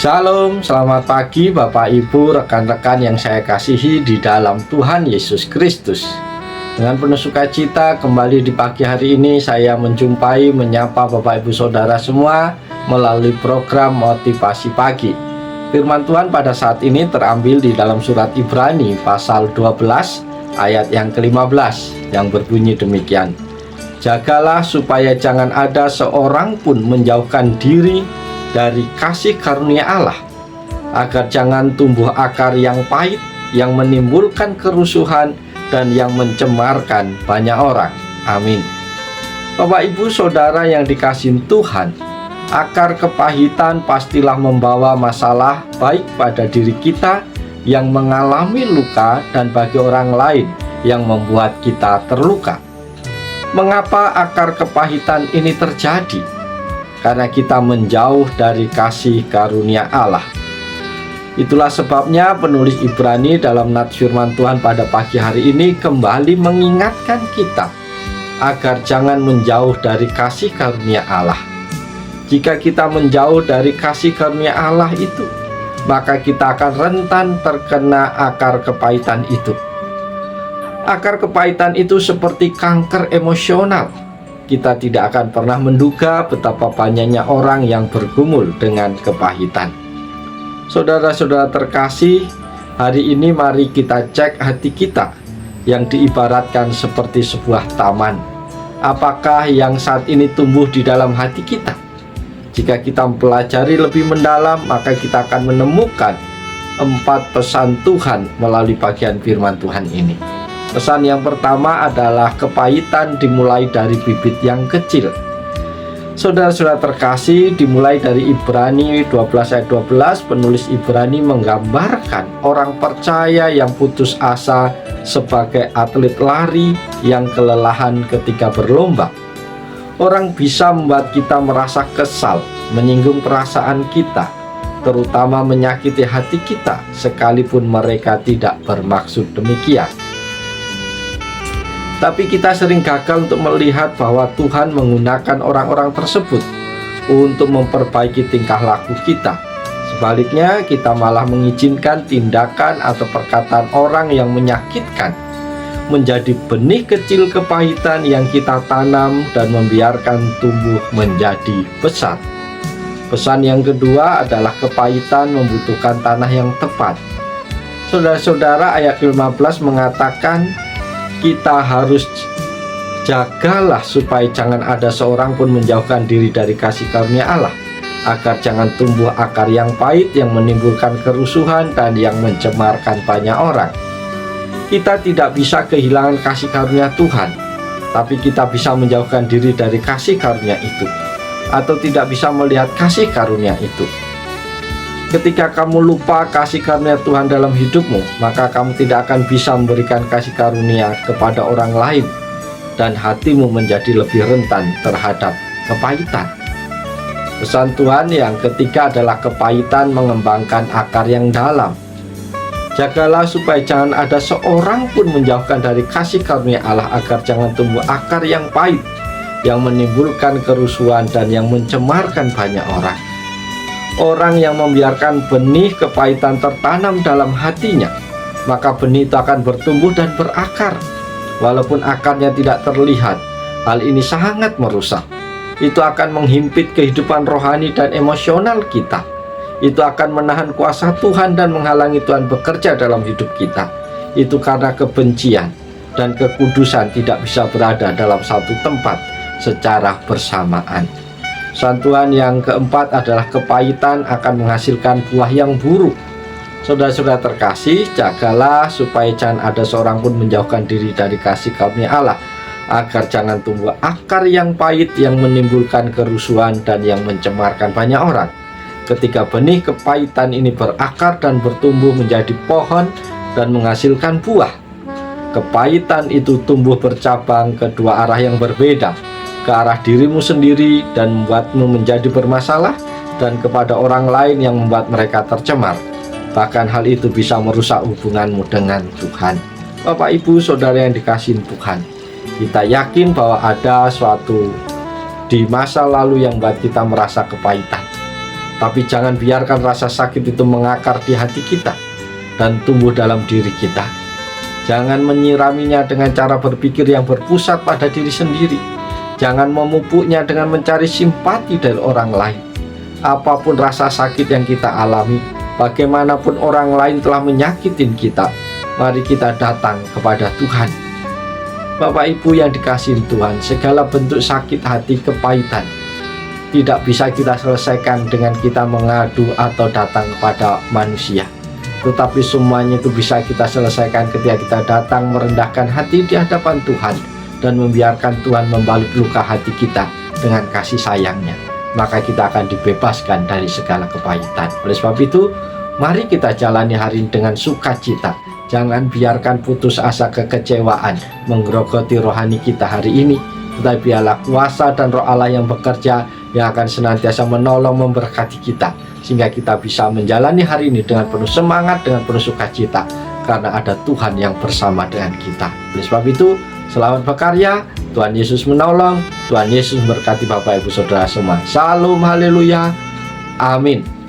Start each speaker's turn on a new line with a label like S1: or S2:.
S1: Shalom, selamat pagi Bapak Ibu, rekan-rekan yang saya kasihi di dalam Tuhan Yesus Kristus. Dengan penuh sukacita kembali di pagi hari ini saya menyapa Bapak Ibu Saudara semua melalui program Motivasi Pagi. Firman Tuhan pada saat ini terambil di dalam surat Ibrani pasal 12 ayat yang ke-15 yang berbunyi demikian. Jagalah supaya jangan ada seorang pun menjauhkan diri dari kasih karunia Allah, agar jangan tumbuh akar yang pahit, yang menimbulkan kerusuhan dan yang mencemarkan banyak orang. Amin. Bapak Ibu Saudara yang dikasihi Tuhan, akar kepahitan pastilah membawa masalah baik pada diri kita yang mengalami luka dan bagi orang lain yang membuat kita terluka. Mengapa akar kepahitan ini terjadi? Karena kita menjauh dari kasih karunia Allah. Itulah sebabnya penulis Ibrani dalam nats firman Tuhan pada pagi hari ini kembali mengingatkan kita agar jangan menjauh dari kasih karunia Allah. Jika kita menjauh dari kasih karunia Allah itu, maka kita akan rentan terkena akar kepahitan itu. Akar kepahitan itu seperti kanker emosional. Kita tidak akan pernah menduga betapa banyaknya orang yang bergumul dengan kepahitan. Saudara-saudara terkasih, hari ini mari kita cek hati kita yang diibaratkan seperti sebuah taman. Apakah yang saat ini tumbuh di dalam hati kita? Jika kita mempelajari lebih mendalam, maka kita akan menemukan 4 pesan Tuhan melalui bagian firman Tuhan ini. Pesan yang pertama adalah kepahitan dimulai dari bibit yang kecil. Saudara-saudara terkasih, dimulai dari Ibrani 12 ayat 12, penulis Ibrani menggambarkan orang percaya yang putus asa sebagai atlet lari yang kelelahan ketika berlomba. Orang bisa membuat kita merasa kesal, menyinggung perasaan kita, terutama menyakiti hati kita, sekalipun mereka tidak bermaksud demikian. Tapi kita sering gagal untuk melihat bahwa Tuhan menggunakan orang-orang tersebut untuk memperbaiki tingkah laku kita. Sebaliknya, kita malah mengizinkan tindakan atau perkataan orang yang menyakitkan menjadi benih kecil kepahitan yang kita tanam dan membiarkan tumbuh menjadi besar. Pesan yang kedua adalah kepahitan membutuhkan tanah yang tepat. Saudara-saudara, ayat 15 mengatakan kita harus jagalah supaya jangan ada seorang pun menjauhkan diri dari kasih karunia Allah, agar jangan tumbuh akar yang pahit yang menimbulkan kerusuhan dan yang mencemarkan banyak orang. Kita tidak bisa kehilangan kasih karunia Tuhan, tapi kita bisa menjauhkan diri dari kasih karunia itu, atau tidak bisa melihat kasih karunia itu. Ketika kamu lupa kasih karunia Tuhan dalam hidupmu, maka kamu tidak akan bisa memberikan kasih karunia kepada orang lain, dan hatimu menjadi lebih rentan terhadap kepahitan. Pesan Tuhan yang ketiga adalah kepahitan mengembangkan akar yang dalam. Jagalah supaya jangan ada seorang pun menjauhkan dari kasih karunia Allah, agar jangan tumbuh akar yang pahit yang menimbulkan kerusuhan dan yang mencemarkan banyak orang. Orang yang membiarkan benih kepahitan tertanam dalam hatinya, maka benih itu akan bertumbuh dan berakar. Walaupun akarnya tidak terlihat, hal ini sangat merusak. Itu akan menghimpit kehidupan rohani dan emosional kita. Itu akan menahan kuasa Tuhan dan menghalangi Tuhan bekerja dalam hidup kita. Itu karena kebencian dan kekudusan tidak bisa berada dalam satu tempat secara bersamaan. Pesan Tuhan yang keempat adalah kepahitan akan menghasilkan buah yang buruk. Saudara-saudara terkasih, jagalah supaya jangan ada seorang pun menjauhkan diri dari kasih karunia Allah, agar jangan tumbuh akar yang pahit yang menimbulkan kerusuhan dan yang mencemarkan banyak orang. Ketika benih kepahitan ini berakar dan bertumbuh menjadi pohon dan menghasilkan buah, kepahitan itu tumbuh bercabang ke dua arah yang berbeda, ke arah dirimu sendiri dan membuatmu menjadi bermasalah, dan kepada orang lain yang membuat mereka tercemar. Bahkan hal itu bisa merusak hubunganmu dengan Tuhan. Bapak, Ibu, Saudara yang dikasihi Tuhan, kita yakin bahwa ada suatu di masa lalu yang membuat kita merasa kepahitan. Tapi jangan biarkan rasa sakit itu mengakar di hati kita dan tumbuh dalam diri kita. Jangan menyiraminya dengan cara berpikir yang berpusat pada diri sendiri. Jangan memupuknya dengan mencari simpati dari orang lain. Apapun rasa sakit yang kita alami, bagaimanapun orang lain telah menyakitin kita, mari kita datang kepada Tuhan. Bapak Ibu yang dikasihi Tuhan, segala bentuk sakit hati, kepahitan tidak bisa kita selesaikan dengan kita mengadu atau datang kepada manusia. Tetapi semuanya itu bisa kita selesaikan ketika kita datang merendahkan hati di hadapan Tuhan dan membiarkan Tuhan membalut luka hati kita dengan kasih sayangnya. Maka kita akan dibebaskan dari segala kepahitan. Oleh sebab itu, mari kita jalani hari ini dengan sukacita. Jangan biarkan putus asa, kekecewaan menggerogoti rohani kita hari ini. Tetapi biarlah kuasa dan roh Allah yang bekerja, yang akan senantiasa menolong, memberkati kita, sehingga kita bisa menjalani hari ini dengan penuh semangat, dengan penuh sukacita, karena ada Tuhan yang bersama dengan kita. Oleh sebab itu, selamat berkarya. Tuhan Yesus menolong. Tuhan Yesus memberkati Bapak Ibu Saudara semua. Salam, haleluya, amin.